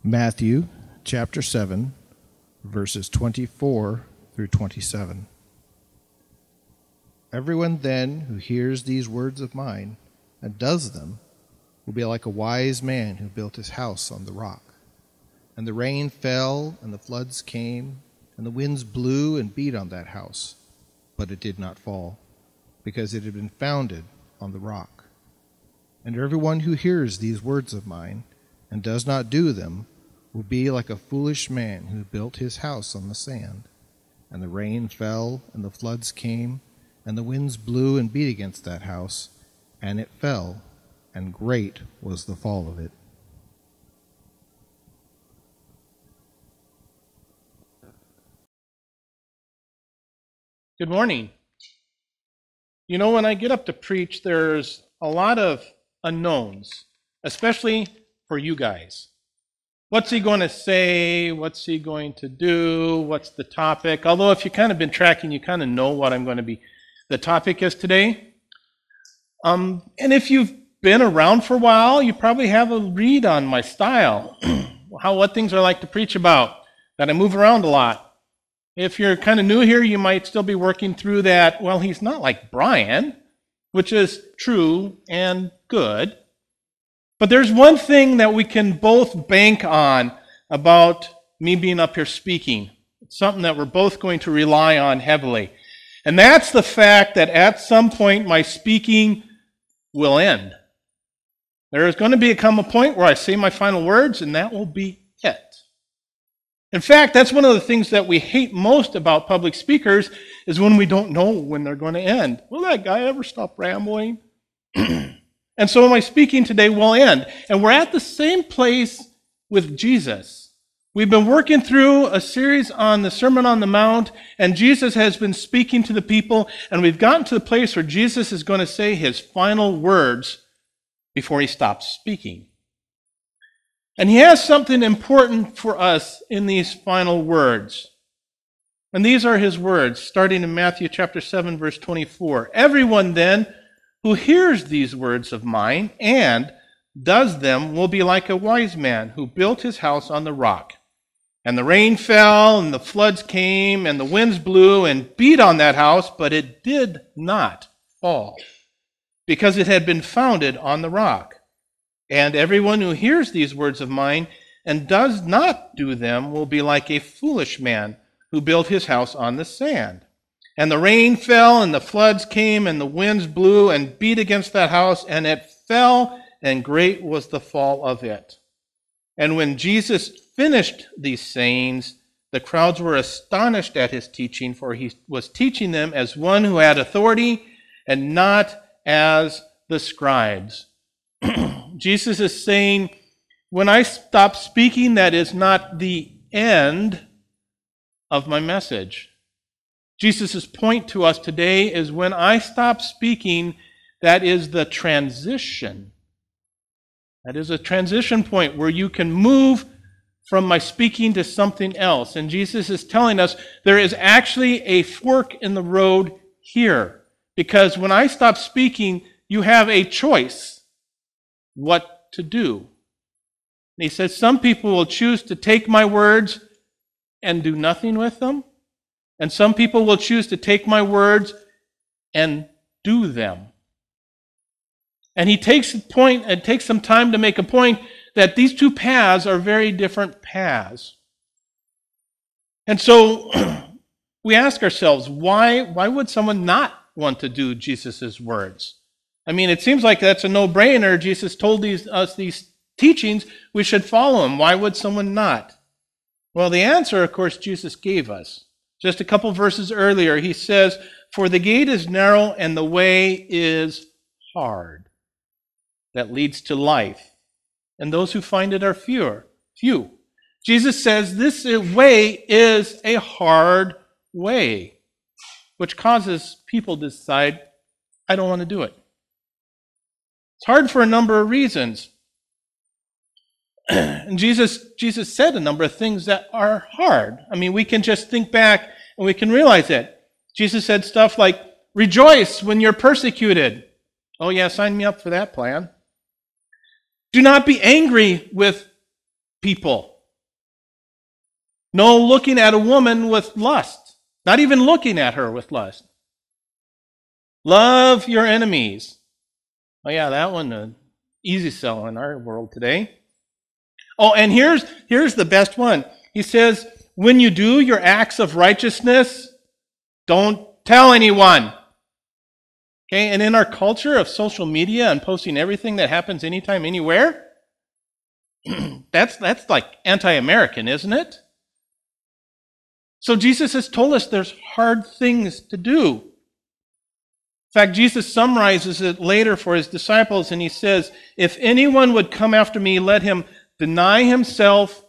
Matthew chapter 7, verses 24 through 27. Everyone then who hears these words of mine and does them will be like a wise man who built his house on the rock. And the rain fell, and the floods came, and the winds blew and beat on that house, but it did not fall, because it had been founded on the rock. And everyone who hears these words of mine and does not do them will be like a foolish man who built his house on the sand. And the rain fell, and the floods came, and the winds blew and beat against that house, and it fell, and great was the fall of it. Good morning. You know, when I get up to preach, there's a lot of unknowns, especially for you guys. What's he going to say? What's he going to do? What's the topic? Although if you've kind of been tracking, you kind of know what the topic is today. And if you've been around for a while, you probably have a read on my style, what things I like to preach about, that I move around a lot. If you're kind of new here, you might still be working through that, well, he's not like Brian, which is true and good. But there's one thing that we can both bank on about me being up here speaking. It's something that we're both going to rely on heavily. And that's the fact that at some point my speaking will end. There is going to come a point where I say my final words, and that will be it. In fact, that's one of the things that we hate most about public speakers is when we don't know when they're going to end. Will that guy ever stop rambling? And so my speaking today will end. And we're at the same place with Jesus. We've been working through a series on the Sermon on the Mount, and Jesus has been speaking to the people, and we've gotten to the place where Jesus is going to say his final words before he stops speaking. And he has something important for us in these final words. And these are his words, starting in Matthew chapter 7, verse 24. Everyone then who hears these words of mine and does them will be like a wise man who built his house on the rock. And the rain fell, and the floods came, and the winds blew and beat on that house, but it did not fall, because it had been founded on the rock. And everyone who hears these words of mine and does not do them will be like a foolish man who built his house on the sand. And the rain fell, and the floods came, and the winds blew and beat against that house, and it fell, and great was the fall of it. And when Jesus finished these sayings, the crowds were astonished at his teaching, for he was teaching them as one who had authority and not as the scribes. Jesus is saying, when I stop speaking, that is not the end of my message. Jesus' point to us today is when I stop speaking, that is the transition. That is a transition point where you can move from my speaking to something else. And Jesus is telling us there is actually a fork in the road here. Because when I stop speaking, you have a choice what to do. And he says some people will choose to take my words and do nothing with them. And some people will choose to take my words and do them. And he takes some time to make a point that these two paths are very different paths. And so we ask ourselves, why would someone not want to do Jesus' words? I mean, it seems like that's a no-brainer. Jesus told us these teachings, we should follow him. Why would someone not? Well, the answer, of course, Jesus gave us. Just a couple verses earlier, he says, "For the gate is narrow and the way is hard that leads to life, and those who find it are few." Jesus says this way is a hard way, which causes people to decide, I don't want to do it. It's hard for a number of reasons. And Jesus said a number of things that are hard. I mean, we can just think back and we can realize it. Jesus said stuff like, rejoice when you're persecuted. Oh yeah, sign me up for that plan. Do not be angry with people. No looking at a woman with lust. Not even looking at her with lust. Love your enemies. Oh yeah, that one, easy sell in our world today. Oh, and here's the best one. He says, when you do your acts of righteousness, don't tell anyone. Okay, and in our culture of social media and posting everything that happens anytime, anywhere, that's like anti-American, isn't it? So Jesus has told us there's hard things to do. In fact, Jesus summarizes it later for his disciples, and he says, if anyone would come after me, let him deny himself,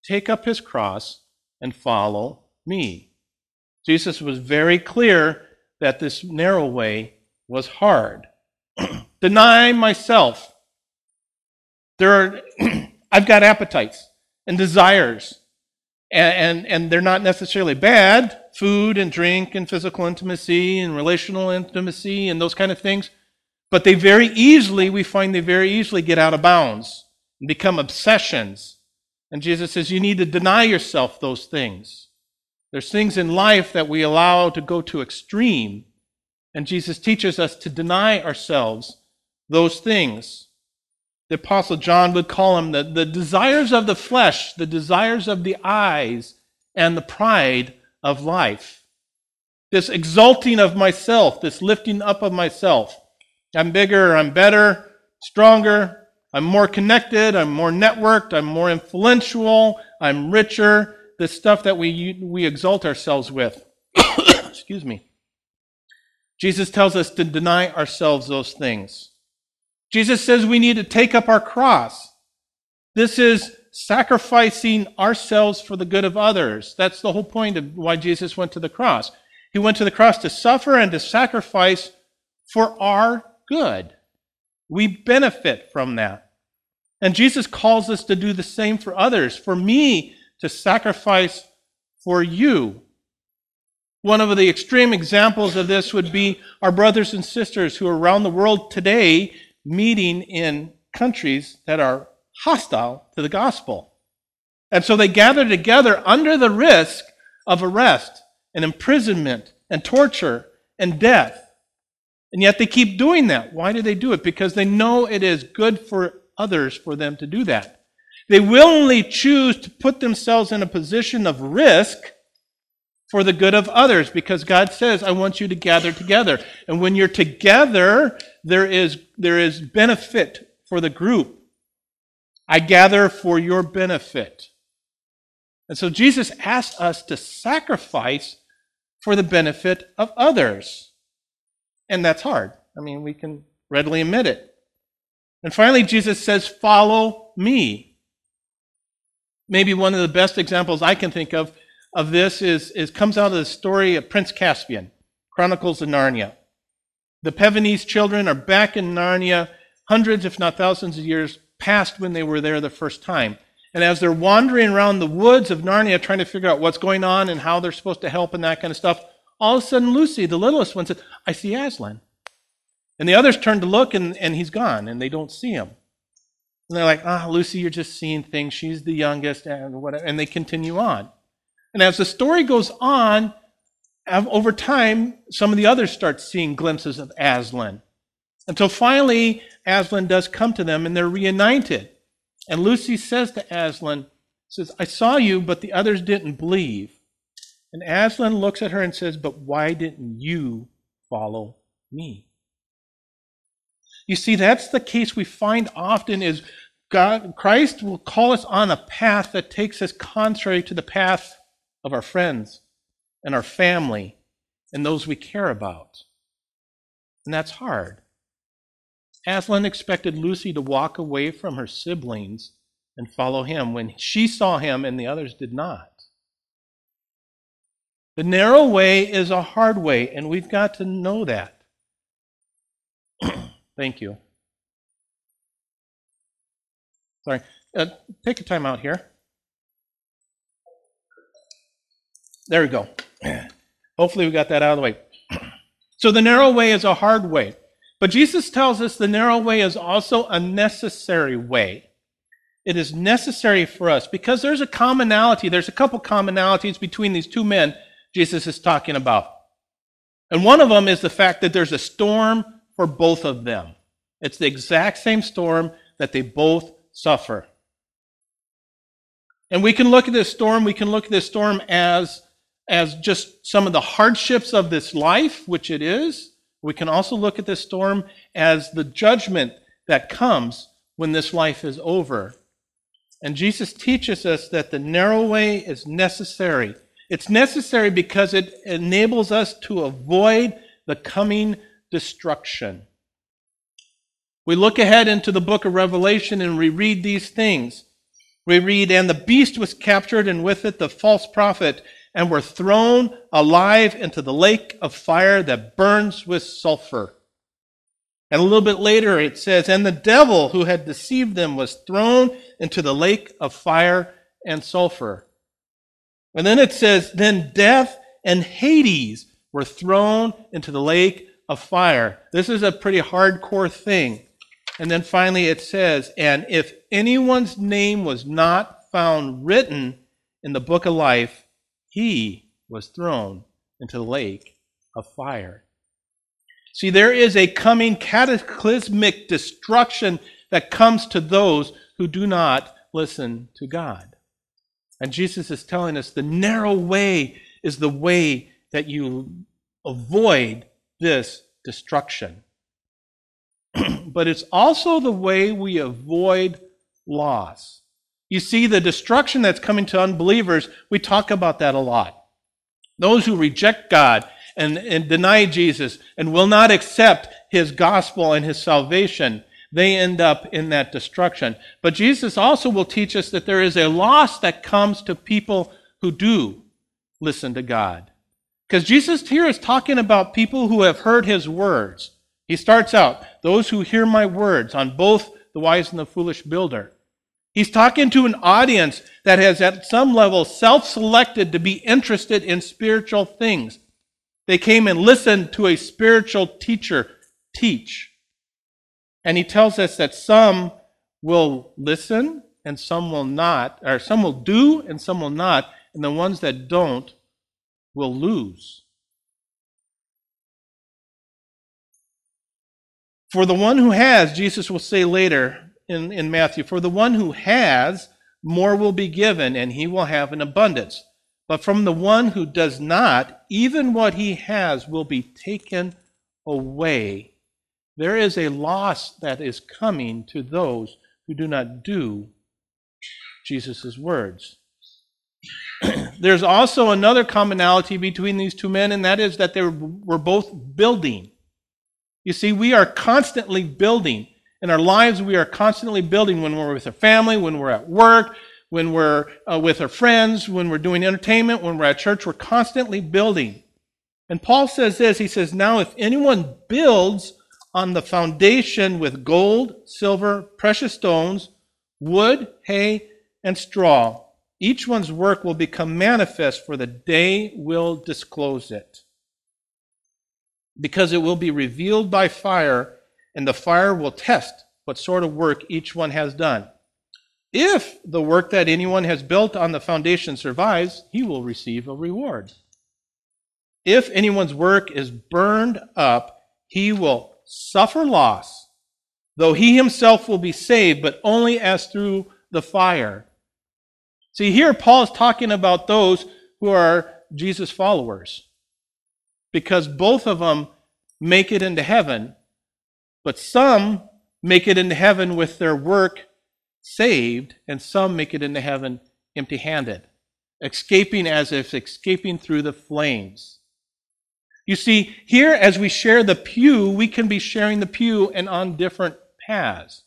take up his cross, and follow me. Jesus was very clear that this narrow way was hard. Deny myself. I've got appetites and desires, and they're not necessarily bad. Food and drink and physical intimacy and relational intimacy and those kind of things. But we find they very easily get out of bounds and become obsessions. And Jesus says you need to deny yourself those things. There's things in life that we allow to go to extreme. And Jesus teaches us to deny ourselves those things. The Apostle John would call them the desires of the flesh, the desires of the eyes, and the pride of life. This exalting of myself, this lifting up of myself. I'm bigger, I'm better, stronger, I'm more connected, I'm more networked, I'm more influential, I'm richer. This stuff that we exalt ourselves with. Excuse me. Jesus tells us to deny ourselves those things. Jesus says we need to take up our cross. This is sacrificing ourselves for the good of others. That's the whole point of why Jesus went to the cross. He went to the cross to suffer and to sacrifice for our good. We benefit from that. And Jesus calls us to do the same for others, for me to sacrifice for you. One of the extreme examples of this would be our brothers and sisters who are around the world today meeting in countries that are hostile to the gospel. And so they gather together under the risk of arrest and imprisonment and torture and death. And yet they keep doing that. Why do they do it? Because they know it is good for others for them to do that. They willingly choose to put themselves in a position of risk for the good of others, because God says, I want you to gather together. And when you're together, there is benefit for the group. I gather for your benefit. And so Jesus asks us to sacrifice for the benefit of others. And that's hard. I mean, we can readily admit it. And finally, Jesus says, follow me. Maybe one of the best examples I can think of this comes out of the story of Prince Caspian, Chronicles of Narnia. The Pevenese children are back in Narnia hundreds, if not thousands of years past when they were there the first time. And as they're wandering around the woods of Narnia trying to figure out what's going on and how they're supposed to help and that kind of stuff, all of a sudden Lucy, the littlest one, says, I see Aslan. And the others turn to look and he's gone and they don't see him. And they're like, Lucy, you're just seeing things. She's the youngest and whatever. And they continue on. And as the story goes on, over time, some of the others start seeing glimpses of Aslan. Until finally, Aslan does come to them and they're reunited. And Lucy says to Aslan, I saw you, but the others didn't believe. And Aslan looks at her and says, but why didn't you follow me? You see, that's the case we find often is Christ will call us on a path that takes us contrary to the path of our friends and our family and those we care about. And that's hard. Aslan expected Lucy to walk away from her siblings and follow him when she saw him and the others did not. The narrow way is a hard way, and we've got to know that. Thank you. Sorry. Take a time out here. There we go. Hopefully we got that out of the way. So the narrow way is a hard way. But Jesus tells us the narrow way is also a necessary way. It is necessary for us because there's a commonality. There's a couple commonalities between these two men Jesus is talking about. And one of them is the fact that there's a storm for both of them. It's the exact same storm that they both suffer. And we can look at this storm, as just some of the hardships of this life, which it is. We can also look at this storm as the judgment that comes when this life is over. And Jesus teaches us that the narrow way is necessary. It's necessary because it enables us to avoid the coming destruction. We look ahead into the book of Revelation and we read these things. We read, "And the beast was captured, and with it the false prophet, and were thrown alive into the lake of fire that burns with sulfur." And a little bit later it says, "And the devil who had deceived them was thrown into the lake of fire and sulfur." And then it says, "Then death and Hades were thrown into the lake of fire." This is a pretty hardcore thing. And then finally it says, "And if anyone's name was not found written in the book of life, he was thrown into the lake of fire." See, there is a coming cataclysmic destruction that comes to those who do not listen to God. And Jesus is telling us the narrow way is the way that you avoid this destruction. But it's also the way we avoid loss. You see, the destruction that's coming to unbelievers, we talk about that a lot. Those who reject God and deny Jesus and will not accept his gospel and his salvation, they end up in that destruction. But Jesus also will teach us that there is a loss that comes to people who do listen to God. Because Jesus here is talking about people who have heard his words. He starts out, "Those who hear my words," on both the wise and the foolish builder. He's talking to an audience that has at some level self-selected to be interested in spiritual things. They came and listened to a spiritual teacher teach. And he tells us that some will listen and some will not, or some will do and some will not, and the ones that don't will lose. For the one who has, Jesus will say later in Matthew, "For the one who has, more will be given, and he will have an abundance. But from the one who does not, even what he has will be taken away." There is a loss that is coming to those who do not do Jesus' words. There's also another commonality between these two men, and that is that they were both building. You see, we are constantly building. In our lives, we are constantly building when we're with our family, when we're at work, when we're with our friends, when we're doing entertainment, when we're at church. We're constantly building. And Paul says this, he says, "Now if anyone builds on the foundation with gold, silver, precious stones, wood, hay, and straw, each one's work will become manifest, for the day will disclose it. Because it will be revealed by fire, and the fire will test what sort of work each one has done. If the work that anyone has built on the foundation survives, he will receive a reward. If anyone's work is burned up, he will suffer loss, though he himself will be saved, but only as through the fire." See, here Paul is talking about those who are Jesus followers, because both of them make it into heaven, but some make it into heaven with their work saved, and some make it into heaven empty-handed, escaping as if escaping through the flames. You see, here as we share the pew, we can be sharing the pew and on different paths.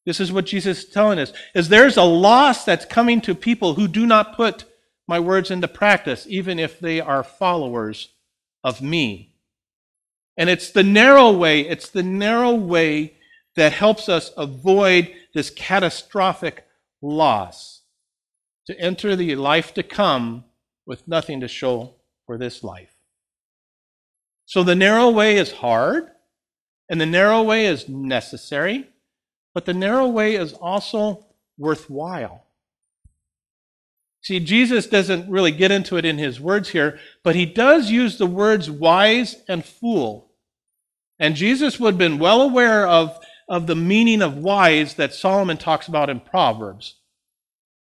This is what Jesus is telling us, is there's a loss that's coming to people who do not put my words into practice, even if they are followers of me. And it's the narrow way that helps us avoid this catastrophic loss, to enter the life to come with nothing to show for this life. So the narrow way is hard, and the narrow way is necessary, but the narrow way is also worthwhile. See, Jesus doesn't really get into it in his words here, but he does use the words wise and fool. And Jesus would have been well aware of the meaning of wise that Solomon talks about in Proverbs.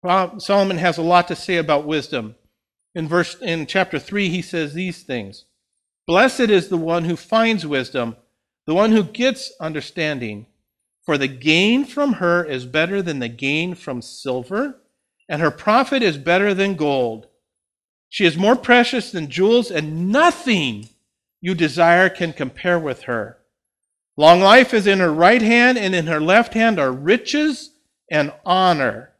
Solomon has a lot to say about wisdom. In chapter 3, he says these things. Blessed is the one who finds wisdom, the one who gets understanding. For the gain from her is better than the gain from silver, and her profit is better than gold. She is more precious than jewels, and nothing you desire can compare with her. Long life is in her right hand, and in her left hand are riches and honor.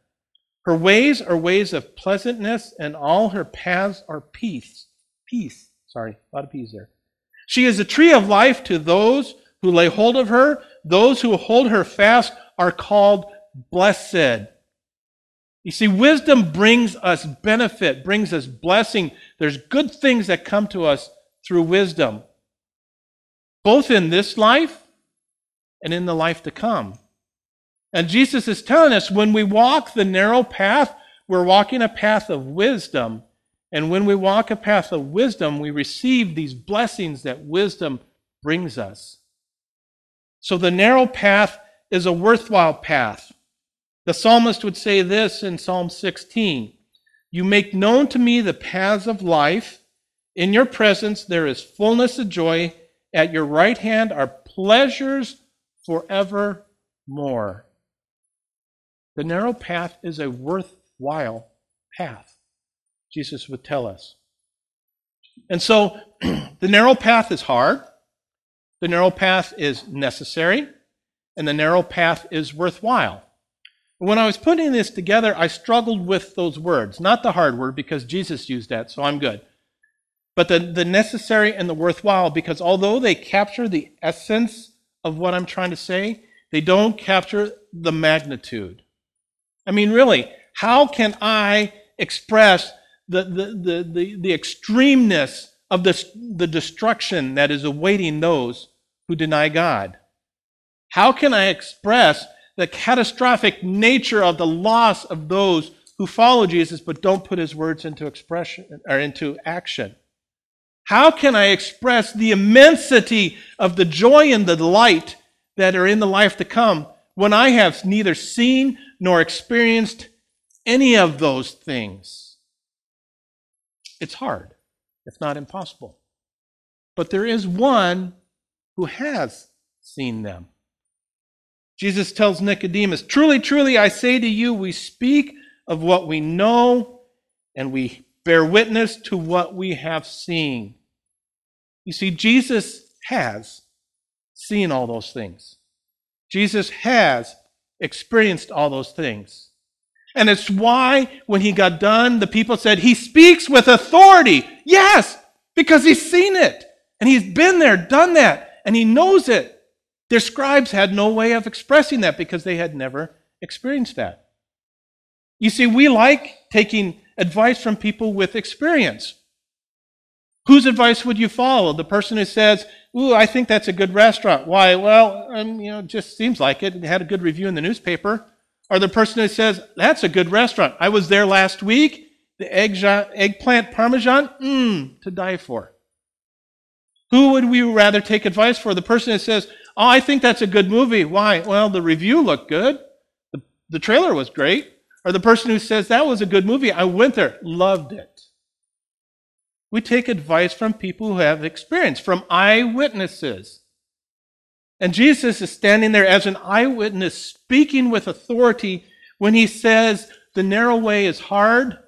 Her ways are ways of pleasantness, and all her paths are peace. Peace. Sorry, a lot of peas there. She is a tree of life to those who lay hold of her. Those who hold her fast are called blessed. You see, wisdom brings us benefit, brings us blessing. There's good things that come to us through wisdom, both in this life and in the life to come. And Jesus is telling us when we walk the narrow path, we're walking a path of wisdom. And when we walk a path of wisdom, we receive these blessings that wisdom brings us. So the narrow path is a worthwhile path. The psalmist would say this in Psalm 16, You make known to me the paths of life. In your presence there is fullness of joy. At your right hand are pleasures forevermore. The narrow path is a worthwhile path, Jesus would tell us. And so the narrow path is hard, the narrow path is necessary, and the narrow path is worthwhile. When I was putting this together, I struggled with those words. Not the hard word, because Jesus used that, so I'm good. But the necessary and the worthwhile, because although they capture the essence of what I'm trying to say, they don't capture the magnitude. I mean, really, how can I express the extremeness of the destruction that is awaiting those who deny God? How can I express the catastrophic nature of the loss of those who follow Jesus but don't put his words into expression or into action? How can I express the immensity of the joy and the delight that are in the life to come when I have neither seen nor experienced any of those things? It's hard, if not impossible. But there is one who has seen them. Jesus tells Nicodemus, Truly, truly, I say to you, we speak of what we know, and we bear witness to what we have seen. You see, Jesus has seen all those things. Jesus has experienced all those things. And it's why when he got done, the people said, he speaks with authority. Yes, because he's seen it. And he's been there, done that, and he knows it. Their scribes had no way of expressing that because they had never experienced that. You see, we like taking advice from people with experience. Whose advice would you follow? The person who says, ooh, I think that's a good restaurant. Why? Well, it just seems like it. It had a good review in the newspaper. Or the person who says, that's a good restaurant. I was there last week. The eggplant parmesan, to die for. Who would we rather take advice for? The person who says, oh, I think that's a good movie. Why? Well, the review looked good. The trailer was great. Or the person who says, that was a good movie. I went there, loved it. We take advice from people who have experience, from eyewitnesses. And Jesus is standing there as an eyewitness, speaking with authority when he says the narrow way is hard,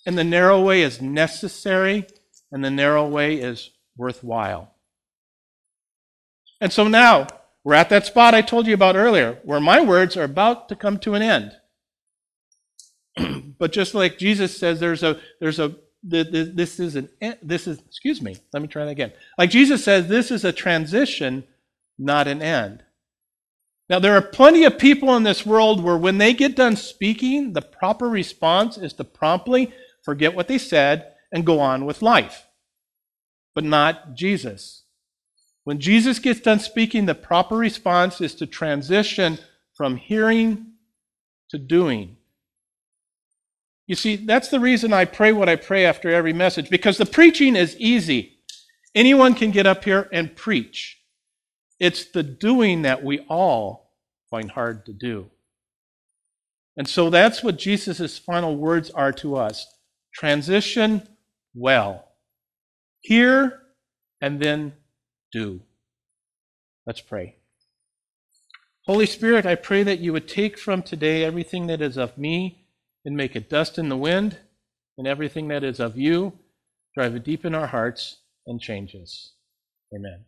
and the narrow way is necessary, and the narrow way is worthwhile. And so now, we're at that spot I told you about earlier, where my words are about to come to an end. But just like Jesus says, let me try that again. Like Jesus says, this is a transition, not an end. Now, there are plenty of people in this world where when they get done speaking, the proper response is to promptly forget what they said and go on with life. But not Jesus. When Jesus gets done speaking, the proper response is to transition from hearing to doing. You see, that's the reason I pray what I pray after every message, because the preaching is easy. Anyone can get up here and preach. It's the doing that we all find hard to do. And so that's what Jesus' final words are to us. Transition well. Hear and then do. Let's pray. Holy Spirit, I pray that you would take from today everything that is of me and make it dust in the wind, and everything that is of you, drive it deep in our hearts and change us. Amen.